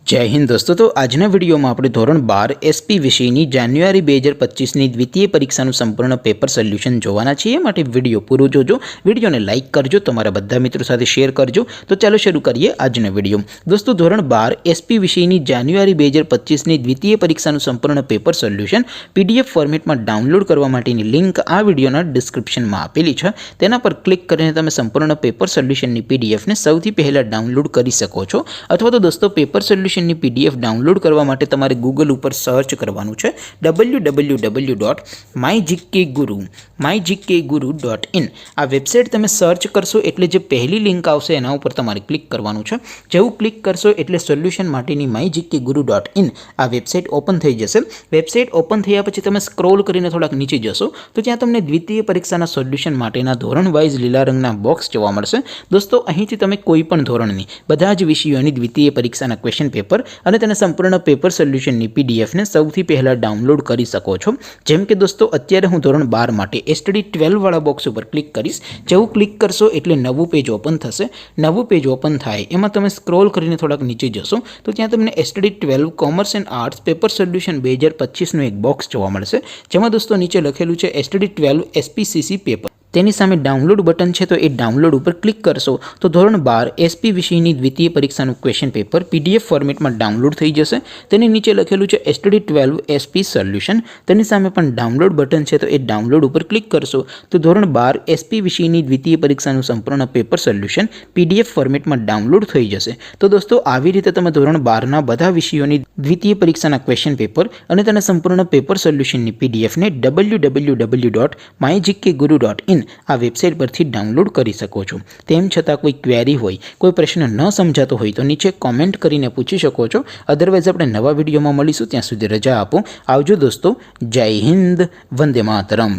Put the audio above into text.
जय हिंद दोस्तों। तो आजना वीडियो में આપણે ધોરણ 12 એસપી વિષયની જાન્યુઆરી 2025ની દ્વિતીય પરીક્ષાનું સંપૂર્ણ પેપર સોલ્યુશન જોવાના છીએ। માટે વિડિયો પૂરો જોજો, વિડિયોને લાઈક કરજો, તમારા બધા મિત્રો સાથે શેર કરજો। તો ચાલો શરૂ કરીએ આજનો વિડિયો। દોસ્તો ધોરણ 12 એસપી વિષયની જાન્યુઆરી 2025ની દ્વિતીય પરીક્ષાનું સંપૂર્ણ પેપર સોલ્યુશન પીડીએફ ફોર્મેટમાં ડાઉનલોડ કરવા માટેની લિંક આ વિડિયોના ડિસ્ક્રિપ્શનમાં આપેલી છે। તેના પર ક્લિક કરીને તમે સંપૂર્ણ પેપર સોલ્યુશનની પીડીએફને સૌથી પહેલા ડાઉનલોડ કરી શકો છો। અથવા તો દોસ્તો પેપર સોલ્યુશન पीडीएफ डाउनलॉड करवा माटे तमारे गूगल पर सर्च करवानुं छे www.mygkguru.in। आ वेबसाइट तमे सर्च करशो एटले जे पहली लिंक आवशे एना उपर तमारे क्लिक करवानुं छे। जेवुं क्लिक करशो एटले सोल्यूशन माटेनी mygkguru.in आ वेबसाइट ओपन थई जशे। वेबसाइट ओपन थया पछी तमे स्क्रॉल करीने थोड़ाक नीचे जशो तो त्यां तमने द्वितीय परीक्षाना सोल्यूशन माटेना धोरण वाइज लीला रंगना बॉक्स जोवा मळशे। दोस्तों અહીંથી તમે કોઈ પણ ધોરણની બધા જ વિષયોની દ્વિતીય પરીક્ષાના ક્વેશ્ચન પેપર અને તેના સંપૂર્ણ પેપર સોલ્યુશનની પીડીએફને સૌથી પહેલા ડાઉનલોડ કરી શકો છો। જેમ કે દોસ્તો અત્યારે હું ધોરણ 12 માટે એસટીડી 12 વાળા બોક્સ ઉપર ક્લિક કરીશ। જેવું ક્લિક કરશો એટલે નવું પેજ ઓપન થશે। નવું પેજ ઓપન થાય એમાં તમે સ્ક્રોલ કરીને થોડાક નીચે જશો તો ત્યાં તમને STD 12 commerce and arts paper solution 2025નું એક બોક્સ જોવા મળશે। જેમાં દોસ્તો નીચે લખેલું છે એસટીડી 12 એસપીસીસી પેપર। તેની સામે ડાઉનલોડ બટન છે તો એ ડાઉનલોડ ઉપર ક્લિક કરશો તો ધોરણ 12 એસપી વિષયની દ્વિતીય પરીક્ષાનું ક્વેશ્ચન પેપર પીડીએફ ફોર્મેટમાં ડાઉનલોડ થઈ જશે। તેની નીચે લખેલું છે એસટીડી 12 એસપી સોલ્યુશન। તેની સામે પણ ડાઉનલોડ બટન છે તો એ ડાઉનલોડ ઉપર ક્લિક કરશો તો ધોરણ 12 એસપી વિષયની દ્વિતીય પરીક્ષાનું સંપૂર્ણ પેપર સોલ્યુશન પીડીએફ ફોર્મેટમાં ડાઉનલોડ થઈ જશે। તો દોસ્તો આવી રીતે તમે ધોરણ 12ના બધા વિષયોની દ્વિતીય પરીક્ષાના ક્વેશ્ચન પેપર અને તેના સંપૂર્ણ પેપર સોલ્યુશનની પીડીએફને www.mygkguru.in आ वेबसाइट परथी डाउनलॉड करी सको छो। तेम छतां कोई क्वेरी होय, कोई प्रश्न न समजातो होय तो नीचे कॉमेंट करीने पूछी शको छो। अदरवाइज आपणे नवा विडियोमां मळीशुं, त्यां सुधी रजा आपो। आवजो दोस्तों। जय हिंद, वंदे मातरम।